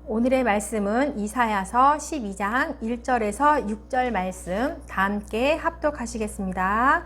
오늘의 말씀은 이사야서 12장 1절에서 6절 말씀 다 함께 합독하시겠습니다.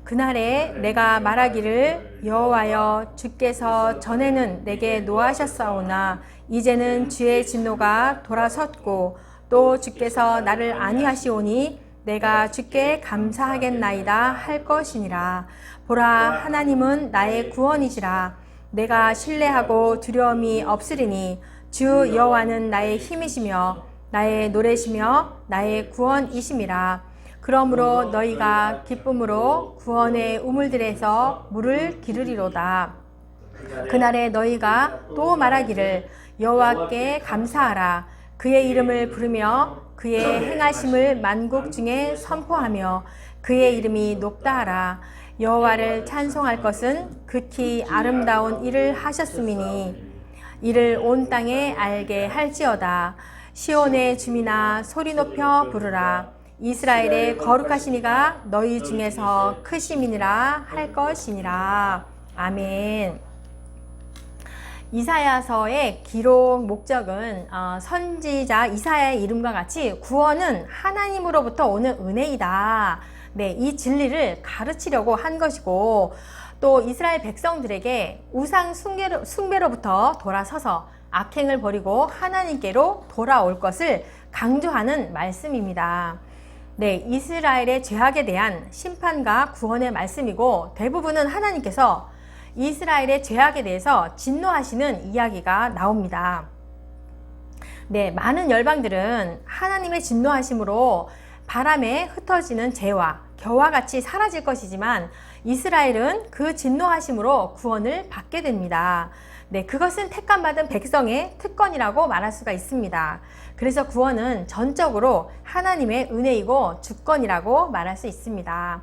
그날에 내가 말하기를 여호와여 주께서 전에는 내게 노하셨사오나 이제는 주의 진노가 돌아섰고 또 주께서 나를 안위하시오니 내가 주께 감사하겠나이다 할 것이니라. 보라 하나님은 나의 구원이시라. 내가 신뢰하고 두려움이 없으리니 주 여호와는 나의 힘이시며 나의 노래시며 나의 구원이심이라. 그러므로 너희가 기쁨으로 구원의 우물들에서 물을 기르리로다. 그날에 너희가 또 말하기를 여호와께 감사하라. 그의 이름을 부르며 그의 행하심을 만국 중에 선포하며 그의 이름이 높다 하라. 여호와를 찬송할 것은 극히 아름다운 일을 하셨음이니 이를 온 땅에 알게 할지어다. 시온의 주민아 소리 높여 부르라. 이스라엘의 거룩하신 이가 너희 중에서 크심이니라 할 것이니라. 아멘. 이사야서의 기록 목적은 선지자 이사야의 이름과 같이 구원은 하나님으로부터 오는 은혜이다. 네, 이 진리를 가르치려고 한 것이고, 또 이스라엘 백성들에게 우상 숭배로부터 돌아서서 악행을 버리고 하나님께로 돌아올 것을 강조하는 말씀입니다. 네, 이스라엘의 죄악에 대한 심판과 구원의 말씀이고, 대부분은 하나님께서 이스라엘의 죄악에 대해서 진노하시는 이야기가 나옵니다. 네, 많은 열방들은 하나님의 진노하심으로 바람에 흩어지는 재와 겨와 같이 사라질 것이지만 이스라엘은 그 진노하심으로 구원을 받게 됩니다. 네, 그것은 택함받은 백성의 특권이라고 말할 수가 있습니다. 그래서 구원은 전적으로 하나님의 은혜이고 주권이라고 말할 수 있습니다.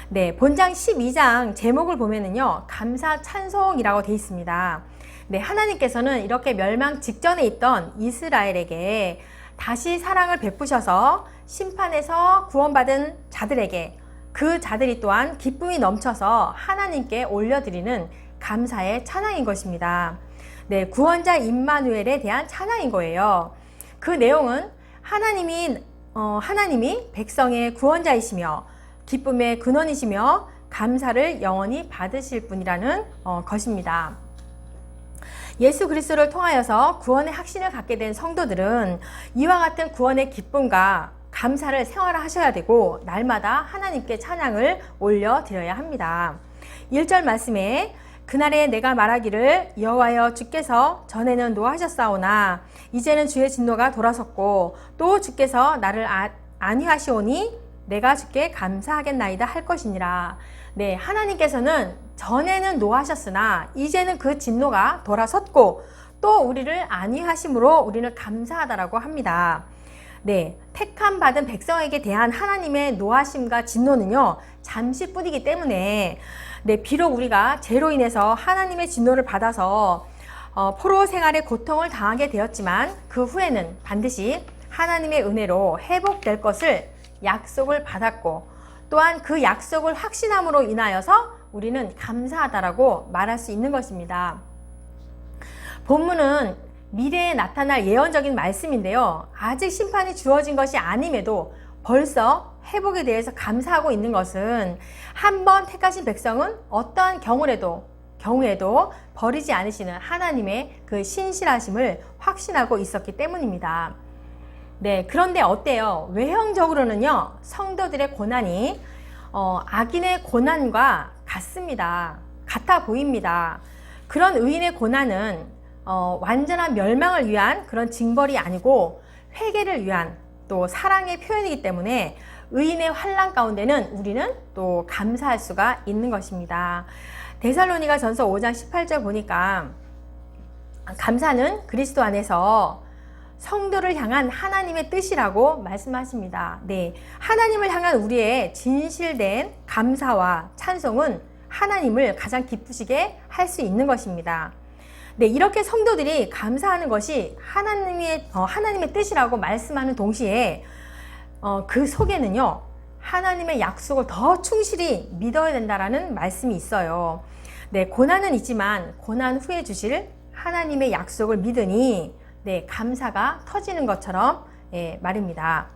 네, 본장 12장 제목을 보면은요, 감사 찬송이라고 되어 있습니다. 네, 하나님께서는 이렇게 멸망 직전에 있던 이스라엘에게 다시 사랑을 베푸셔서 심판에서 구원받은 자들에게 그 자들이 또한 기쁨이 넘쳐서 하나님께 올려드리는 감사의 찬양인 것입니다. 네, 구원자 임마누엘에 대한 찬양인 거예요. 그 내용은 하나님이 백성의 구원자이시며 기쁨의 근원이시며 감사를 영원히 받으실 분이라는 것입니다. 예수 그리스도를 통하여서 구원의 확신을 갖게 된 성도들은 이와 같은 구원의 기쁨과 감사를 생활하셔야 되고 날마다 하나님께 찬양을 올려드려야 합니다. 1절 말씀에 그날에 내가 말하기를 여호와여 주께서 전에는 노하셨사오나 이제는 주의 진노가 돌아섰고 또 주께서 나를 안위하시오니 내가 주께 감사하겠나이다 할 것이니라. 네, 하나님께서는 전에는 노하셨으나 이제는 그 진노가 돌아섰고 또 우리를 안위하심으로 우리는 감사하다라고 합니다. 네, 택함 받은 백성에게 대한 하나님의 노하심과 진노는요, 잠시뿐이기 때문에 네, 비록 우리가 죄로 인해서 하나님의 진노를 받아서 포로 생활의 고통을 당하게 되었지만 그 후에는 반드시 하나님의 은혜로 회복될 것을 약속을 받았고 또한 그 약속을 확신함으로 인하여서 우리는 감사하다라고 말할 수 있는 것입니다. 본문은 미래에 나타날 예언적인 말씀인데요. 아직 심판이 주어진 것이 아님에도 벌써 회복에 대해서 감사하고 있는 것은 한번 택하신 백성은 어떠한 경우에도 버리지 않으시는 하나님의 그 신실하심을 확신하고 있었기 때문입니다. 네, 그런데 어때요? 외형적으로는요, 성도들의 고난이 악인의 고난과 같아 보입니다. 그런 의인의 고난은 완전한 멸망을 위한 그런 징벌이 아니고 회개를 위한 또 사랑의 표현이기 때문에 의인의 환난 가운데는 우리는 또 감사할 수가 있는 것입니다. 데살로니가 전서 5장 18절 보니까 감사는 그리스도 안에서 성도를 향한 하나님의 뜻이라고 말씀하십니다. 네, 하나님을 향한 우리의 진실된 감사와 찬송은 하나님을 가장 기쁘시게 할 수 있는 것입니다. 네, 이렇게 성도들이 감사하는 것이 하나님의 뜻이라고 말씀하는 동시에 그 속에는요, 하나님의 약속을 더 충실히 믿어야 된다라는 말씀이 있어요. 네, 고난은 있지만 고난 후에 주실 하나님의 약속을 믿으니 네, 감사가 터지는 것처럼 말입니다.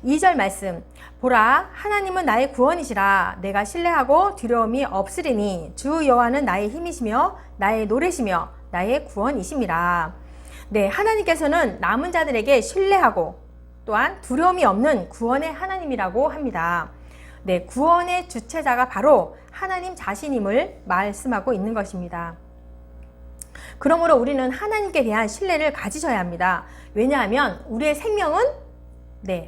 2절 말씀, 보라 하나님은 나의 구원이시라. 내가 신뢰하고 두려움이 없으리니 주 여호와는 나의 힘이시며 나의 노래시며 나의 구원이심이라. 네, 하나님께서는 남은 자들에게 신뢰하고 또한 두려움이 없는 구원의 하나님이라고 합니다. 네, 구원의 주체자가 바로 하나님 자신임을 말씀하고 있는 것입니다. 그러므로 우리는 하나님께 대한 신뢰를 가지셔야 합니다. 왜냐하면 우리의 생명은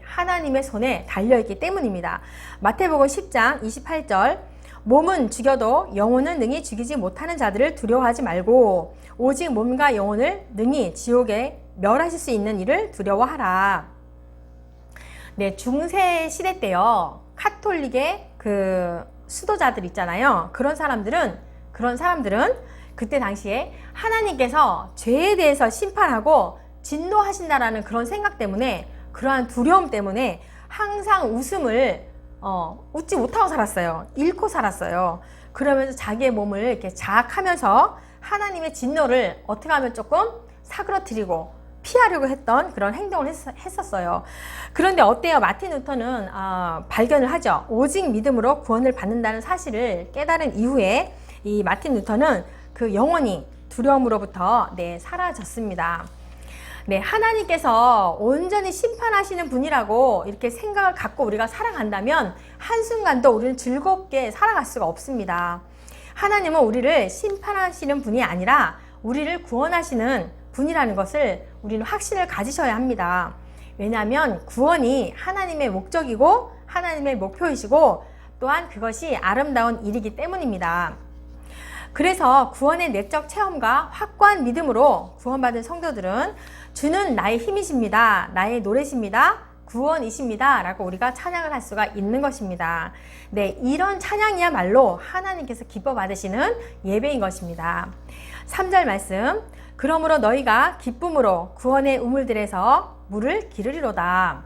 하나님의 손에 달려있기 때문입니다. 마태복음 10장 28절, 몸은 죽여도 영혼은 능히 죽이지 못하는 자들을 두려워하지 말고 오직 몸과 영혼을 능히 지옥에 멸하실 수 있는 이를 두려워하라. 네, 중세 시대 때요, 카톨릭의 그 수도자들 있잖아요. 그런 사람들은 그때 당시에 하나님께서 죄에 대해서 심판하고 진노하신다라는 그런 생각 때문에, 그러한 두려움 때문에 항상 웃음을 웃지 못하고 살았어요. 잃고 살았어요. 그러면서 자기의 몸을 이렇게 자학하면서 하나님의 진노를 어떻게 하면 조금 사그러뜨리고 피하려고 했던 그런 행동을 했었어요. 그런데 어때요? 마틴 루터는 발견을 하죠. 오직 믿음으로 구원을 받는다는 사실을 깨달은 이후에 이 마틴 루터는 그 영혼이 두려움으로부터 사라졌습니다. 네, 하나님께서 온전히 심판하시는 분이라고 이렇게 생각을 갖고 우리가 살아간다면 한순간도 우리는 즐겁게 살아갈 수가 없습니다. 하나님은 우리를 심판하시는 분이 아니라 우리를 구원하시는 분이라는 것을 우리는 확신을 가지셔야 합니다. 왜냐하면 구원이 하나님의 목적이고 하나님의 목표이시고 또한 그것이 아름다운 일이기 때문입니다. 그래서 구원의 내적 체험과 확고한 믿음으로 구원받은 성도들은 주는 나의 힘이십니다. 나의 노래십니다. 구원이십니다. 라고 우리가 찬양을 할 수가 있는 것입니다. 네, 이런 찬양이야말로 하나님께서 기뻐 받으시는 예배인 것입니다. 3절 말씀, 그러므로 너희가 기쁨으로 구원의 우물들에서 물을 기르리로다.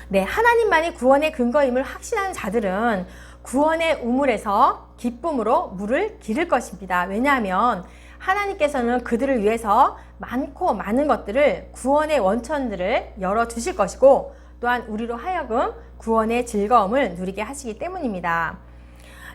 네, 하나님만이 구원의 근거임을 확신하는 자들은 구원의 우물에서 기쁨으로 물을 기를 것입니다. 왜냐하면 하나님께서는 그들을 위해서 많고 많은 것들을, 구원의 원천들을 열어주실 것이고 또한 우리로 하여금 구원의 즐거움을 누리게 하시기 때문입니다.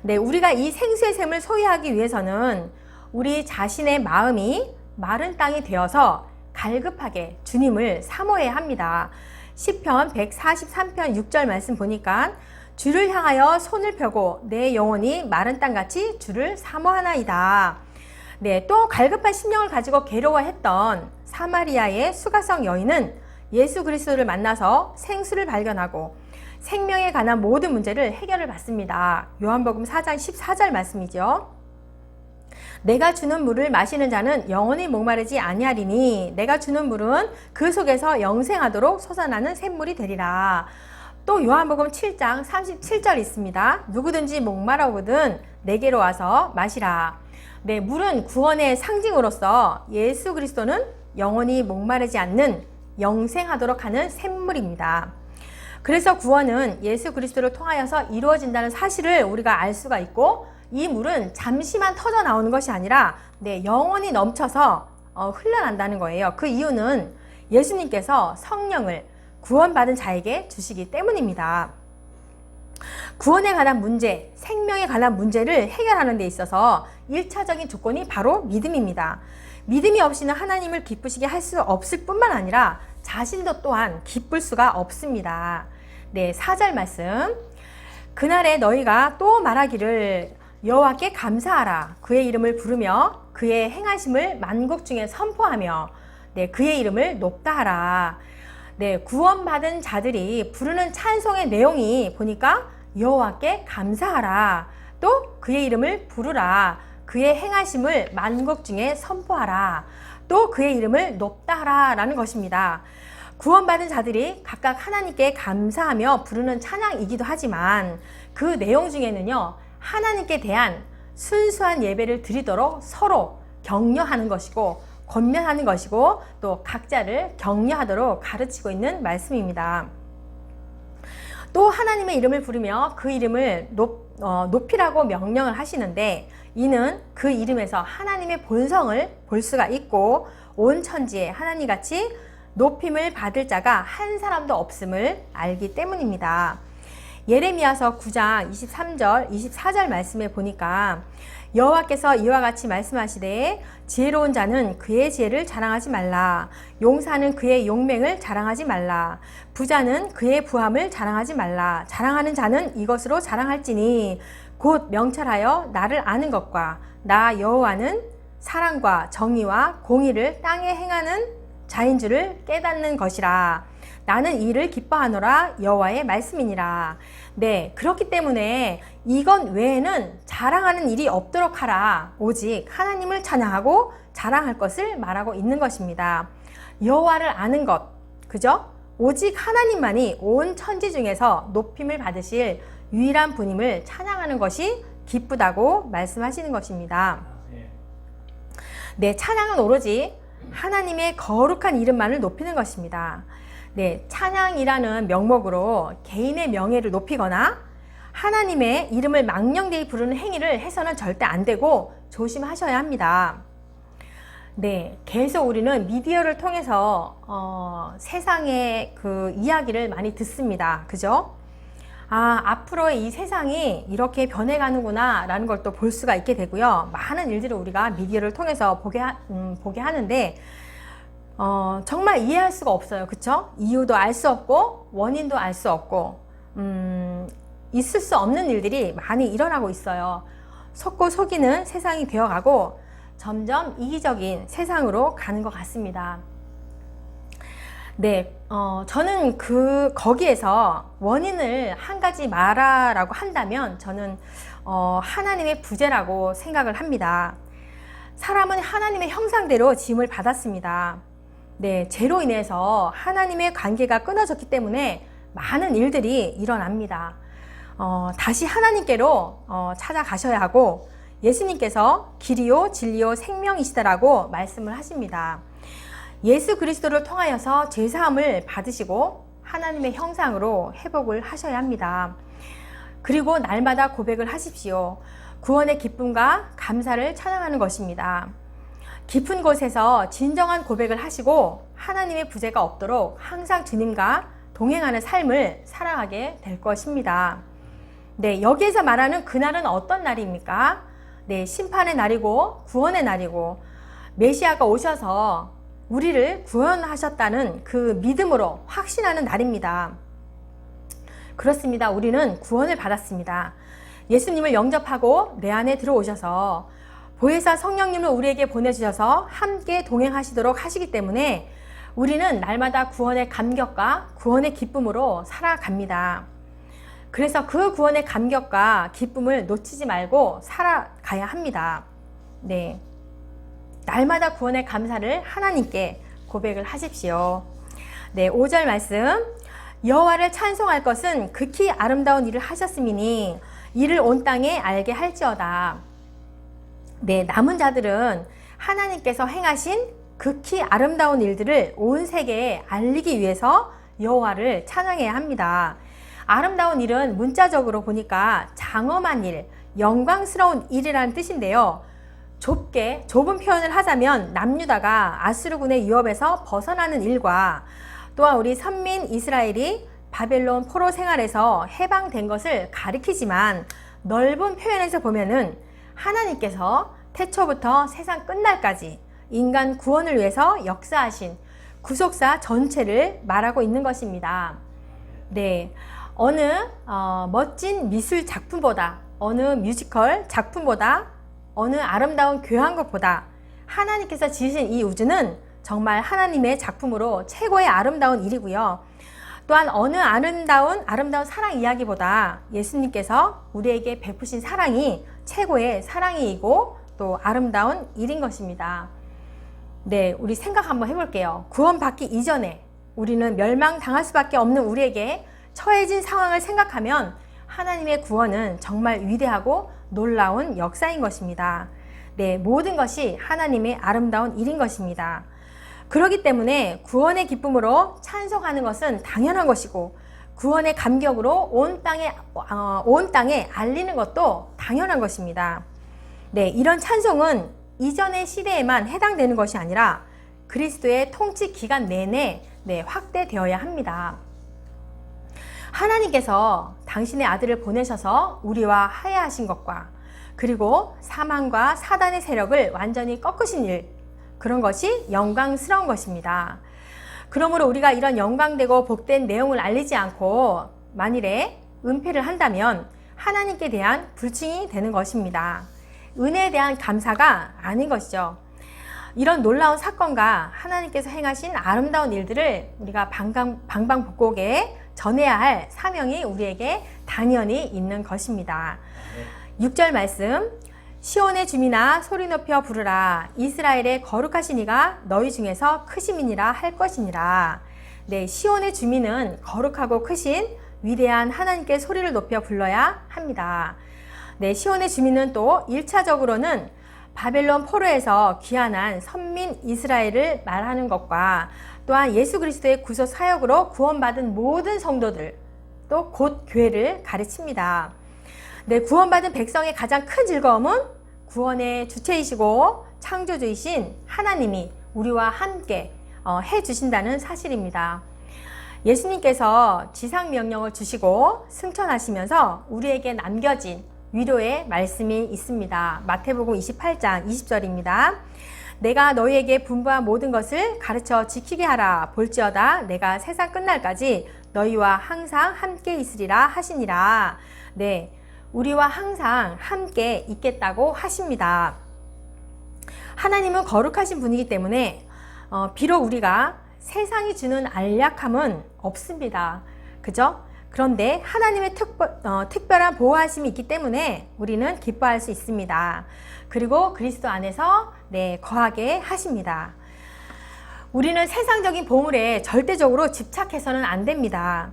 네, 우리가 이 생수의 샘을 소유하기 위해서는 우리 자신의 마음이 마른 땅이 되어서 갈급하게 주님을 사모해야 합니다. 시편 143편 6절 말씀 보니까 주를 향하여 손을 펴고 내 영혼이 마른 땅같이 주를 사모하나이다. 네, 또 갈급한 심령을 가지고 괴로워했던 사마리아의 수가성 여인은 예수 그리스도를 만나서 생수를 발견하고 생명에 관한 모든 문제를 해결을 받습니다. 요한복음 4장 14절 말씀이죠. 내가 주는 물을 마시는 자는 영원히 목마르지 아니하리니 내가 주는 물은 그 속에서 영생하도록 솟아나는 샘물이 되리라. 또 요한복음 7장 37절 있습니다. 누구든지 목마르거든 내게로 와서 마시라. 네, 물은 구원의 상징으로서 예수 그리스도는 영원히 목마르지 않는 영생하도록 하는 샘물입니다. 그래서 구원은 예수 그리스도를 통하여서 이루어진다는 사실을 우리가 알 수가 있고, 이 물은 잠시만 터져 나오는 것이 아니라 영원히 넘쳐서 흘러난다는 거예요. 그 이유는 예수님께서 성령을 구원받은 자에게 주시기 때문입니다. 구원에 관한 문제, 생명에 관한 문제를 해결하는 데 있어서 1차적인 조건이 바로 믿음입니다. 믿음이 없이는 하나님을 기쁘시게 할 수 없을 뿐만 아니라 자신도 또한 기쁠 수가 없습니다. 네, 4절 말씀. 그날에 너희가 또 말하기를 여호와께 감사하라. 그의 이름을 부르며 그의 행하심을 만국 중에 선포하며 그의 이름을 높다 하라. 네, 구원받은 자들이 부르는 찬송의 내용이 보니까 여호와께 감사하라. 또 그의 이름을 부르라. 그의 행하심을 만국 중에 선포하라. 또 그의 이름을 높다 하라 라는 것입니다. 구원받은 자들이 각각 하나님께 감사하며 부르는 찬양이기도 하지만 그 내용 중에는요, 하나님께 대한 순수한 예배를 드리도록 서로 격려하는 것이고 권면하는 것이고 또 각자를 격려하도록 가르치고 있는 말씀입니다. 또 하나님의 이름을 부르며 그 이름을 높이라고 명령을 하시는데, 이는 그 이름에서 하나님의 본성을 볼 수가 있고 온 천지에 하나님같이 높임을 받을 자가 한 사람도 없음을 알기 때문입니다. 예레미야서 9장 23절 24절 말씀에 보니까 여호와께서 이와 같이 말씀하시되 지혜로운 자는 그의 지혜를 자랑하지 말라. 용사는 그의 용맹을 자랑하지 말라. 부자는 그의 부함을 자랑하지 말라. 자랑하는 자는 이것으로 자랑할지니 곧 명철하여 나를 아는 것과 나 여호와는 사랑과 정의와 공의를 땅에 행하는 자인 줄을 깨닫는 것이라. 나는 이를 기뻐하노라 여호와의 말씀이니라. 네, 그렇기 때문에 이것 외에는 자랑하는 일이 없도록 하라. 오직 하나님을 찬양하고 자랑할 것을 말하고 있는 것입니다. 여호와를 아는 것, 그죠? 오직 하나님만이 온 천지 중에서 높임을 받으실 유일한 분임을 찬양하는 것이 기쁘다고 말씀하시는 것입니다. 네, 찬양은 오로지 하나님의 거룩한 이름만을 높이는 것입니다. 네, 찬양이라는 명목으로 개인의 명예를 높이거나 하나님의 이름을 망령되이 부르는 행위를 해서는 절대 안 되고 조심하셔야 합니다. 네, 계속 우리는 미디어를 통해서 세상의 그 이야기를 많이 듣습니다. 그죠? 앞으로의 이 세상이 이렇게 변해가는구나 라는 걸 또 볼 수가 있게 되고요. 많은 일들을 우리가 미디어를 통해서 보게 하는데 정말 이해할 수가 없어요. 그쵸? 이유도 알 수 없고 원인도 알 수 없고 있을 수 없는 일들이 많이 일어나고 있어요. 속고 속이는 세상이 되어가고 점점 이기적인 세상으로 가는 것 같습니다. 네, 저는 거기에서 원인을 한 가지 말하라고 한다면 저는 하나님의 부재라고 생각을 합니다. 사람은 하나님의 형상대로 지음을 받았습니다. 네, 죄로 인해서 하나님의 관계가 끊어졌기 때문에 많은 일들이 일어납니다. 다시 하나님께로 찾아가셔야 하고 예수님께서 길이요 진리요 생명이시다라고 말씀을 하십니다. 예수 그리스도를 통하여서 죄사함을 받으시고 하나님의 형상으로 회복을 하셔야 합니다. 그리고 날마다 고백을 하십시오. 구원의 기쁨과 감사를 찬양하는 것입니다. 깊은 곳에서 진정한 고백을 하시고 하나님의 부재가 없도록 항상 주님과 동행하는 삶을 살아가게 될 것입니다. 네, 여기에서 말하는 그날은 어떤 날입니까? 네, 심판의 날이고 구원의 날이고 메시아가 오셔서 우리를 구원하셨다는 그 믿음으로 확신하는 날입니다. 그렇습니다. 우리는 구원을 받았습니다. 예수님을 영접하고 내 안에 들어오셔서 보혜사 성령님을 우리에게 보내주셔서 함께 동행하시도록 하시기 때문에 우리는 날마다 구원의 감격과 구원의 기쁨으로 살아갑니다. 그래서 그 구원의 감격과 기쁨을 놓치지 말고 살아가야 합니다. 네, 날마다 구원의 감사를 하나님께 고백을 하십시오. 네, 5절 말씀. 여호와를 찬송할 것은 극히 아름다운 일을 하셨음이니 이를 온 땅에 알게 할지어다. 네, 남은 자들은 하나님께서 행하신 극히 아름다운 일들을 온 세계에 알리기 위해서 여호와를 찬양해야 합니다. 아름다운 일은 문자적으로 보니까 장엄한 일, 영광스러운 일이라는 뜻인데요. 좁은 표현을 하자면 남유다가 아수르군의 유업에서 벗어나는 일과 또한 우리 선민 이스라엘이 바벨론 포로 생활에서 해방된 것을 가리키지만 넓은 표현에서 보면은 하나님께서 태초부터 세상 끝날까지 인간 구원을 위해서 역사하신 구속사 전체를 말하고 있는 것입니다. 네, 어느 멋진 미술 작품보다, 어느 뮤지컬 작품보다, 어느 아름다운 교향곡보다 하나님께서 지으신 이 우주는 정말 하나님의 작품으로 최고의 아름다운 일이고요. 또한 어느 아름다운 사랑 이야기보다 예수님께서 우리에게 베푸신 사랑이 최고의 사랑이고 또 아름다운 일인 것입니다. 네, 우리 생각 한번 해볼게요. 구원받기 이전에 우리는 멸망당할 수밖에 없는 우리에게 처해진 상황을 생각하면 하나님의 구원은 정말 위대하고 놀라운 역사인 것입니다. 네, 모든 것이 하나님의 아름다운 일인 것입니다. 그렇기 때문에 구원의 기쁨으로 찬송하는 것은 당연한 것이고 구원의 감격으로 온 땅에 알리는 것도 당연한 것입니다. 네, 이런 찬송은 이전의 시대에만 해당되는 것이 아니라 그리스도의 통치 기간 내내 확대되어야 합니다. 하나님께서 당신의 아들을 보내셔서 우리와 화해하신 것과 그리고 사망과 사단의 세력을 완전히 꺾으신 일, 그런 것이 영광스러운 것입니다. 그러므로 우리가 이런 영광되고 복된 내용을 알리지 않고 만일에 은폐를 한다면 하나님께 대한 불칭이 되는 것입니다. 은혜에 대한 감사가 아닌 것이죠. 이런 놀라운 사건과 하나님께서 행하신 아름다운 일들을 우리가 방방곡곡에 전해야 할 사명이 우리에게 당연히 있는 것입니다. 6절 말씀, 시온의 주민아 소리 높여 부르라. 이스라엘의 거룩하신 이가 너희 중에서 크심이니라 할 것이니라. 네, 시온의 주민은 거룩하고 크신 위대한 하나님께 소리를 높여 불러야 합니다. 네, 시온의 주민은 또 1차적으로는 바벨론 포로에서 귀환한 선민 이스라엘을 말하는 것과 또한 예수 그리스도의 구속 사역으로 구원받은 모든 성도들, 또 곧 교회를 가르칩니다. 네, 구원받은 백성의 가장 큰 즐거움은 구원의 주체이시고 창조주이신 하나님이 우리와 함께 해주신다는 사실입니다. 예수님께서 지상명령을 주시고 승천하시면서 우리에게 남겨진 위로의 말씀이 있습니다. 마태복음 28장 20절입니다. 내가 너희에게 분부한 모든 것을 가르쳐 지키게 하라. 볼지어다 내가 세상 끝날까지 너희와 항상 함께 있으리라 하시니라. 네, 우리와 항상 함께 있겠다고 하십니다. 하나님은 거룩하신 분이기 때문에 비록 우리가 세상이 주는 안락함은 없습니다. 그죠? 그런데 하나님의 특별한 보호하심이 있기 때문에 우리는 기뻐할 수 있습니다. 그리고 그리스도 안에서 거하게 하십니다. 우리는 세상적인 보물에 절대적으로 집착해서는 안 됩니다.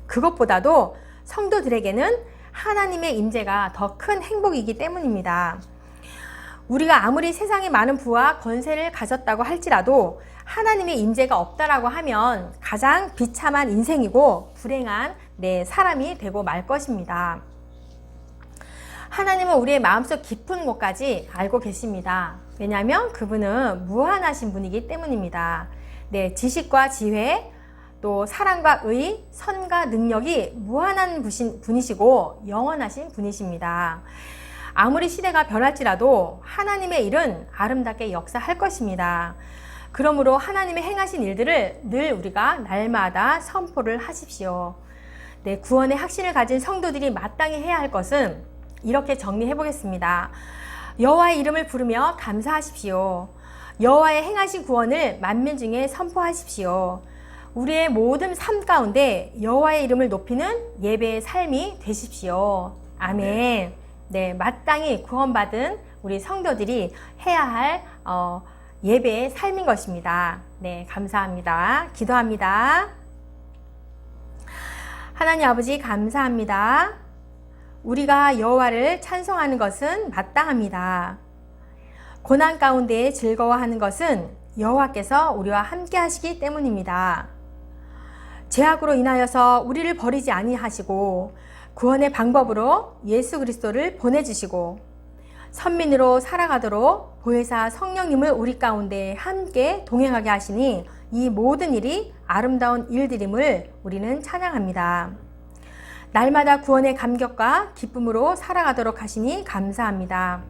그것보다도 성도들에게는 하나님의 임재가 더 큰 행복이기 때문입니다. 우리가 아무리 세상에 많은 부와 권세를 가졌다고 할지라도 하나님의 임재가 없다라고 하면 가장 비참한 인생이고 불행한 사람이 되고 말 것입니다. 하나님은 우리의 마음속 깊은 곳까지 알고 계십니다. 왜냐하면 그분은 무한하신 분이기 때문입니다. 지식과 지혜, 또 사랑과 의, 선과 능력이 무한한 분이시고 영원하신 분이십니다. 아무리 시대가 변할지라도 하나님의 일은 아름답게 역사할 것입니다. 그러므로 하나님의 행하신 일들을 늘 우리가 날마다 선포를 하십시오. 구원의 확신을 가진 성도들이 마땅히 해야 할 것은 이렇게 정리해 보겠습니다. 여호와의 이름을 부르며 감사하십시오. 여호와의 행하신 구원을 만민 중에 선포하십시오. 우리의 모든 삶 가운데 여호와의 이름을 높이는 예배의 삶이 되십시오. 아멘. 마땅히 구원받은 우리 성도들이 해야 할 예배의 삶인 것입니다. 감사합니다. 기도합니다. 하나님 아버지 감사합니다. 우리가 여호와를 찬송하는 것은 마땅합니다. 고난 가운데 즐거워하는 것은 여호와께서 우리와 함께 하시기 때문입니다. 죄악으로 인하여서 우리를 버리지 아니하시고 구원의 방법으로 예수 그리스도를 보내주시고 선민으로 살아가도록 보혜사 성령님을 우리 가운데 함께 동행하게 하시니 이 모든 일이 아름다운 일들임을 우리는 찬양합니다. 날마다 구원의 감격과 기쁨으로 살아가도록 하시니 감사합니다.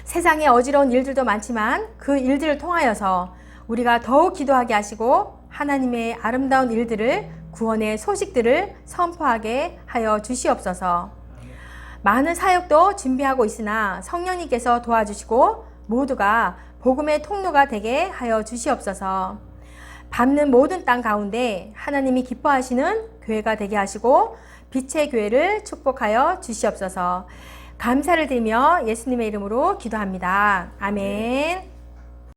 세상에 어지러운 일들도 많지만 그 일들을 통하여서 우리가 더욱 기도하게 하시고 하나님의 아름다운 일들을, 구원의 소식들을 선포하게 하여 주시옵소서. 많은 사역도 준비하고 있으나 성령님께서 도와주시고 모두가 복음의 통로가 되게 하여 주시옵소서. 밟는 모든 땅 가운데 하나님이 기뻐하시는 교회가 되게 하시고 빛의 교회를 축복하여 주시옵소서. 감사를 드리며 예수님의 이름으로 기도합니다. 아멘.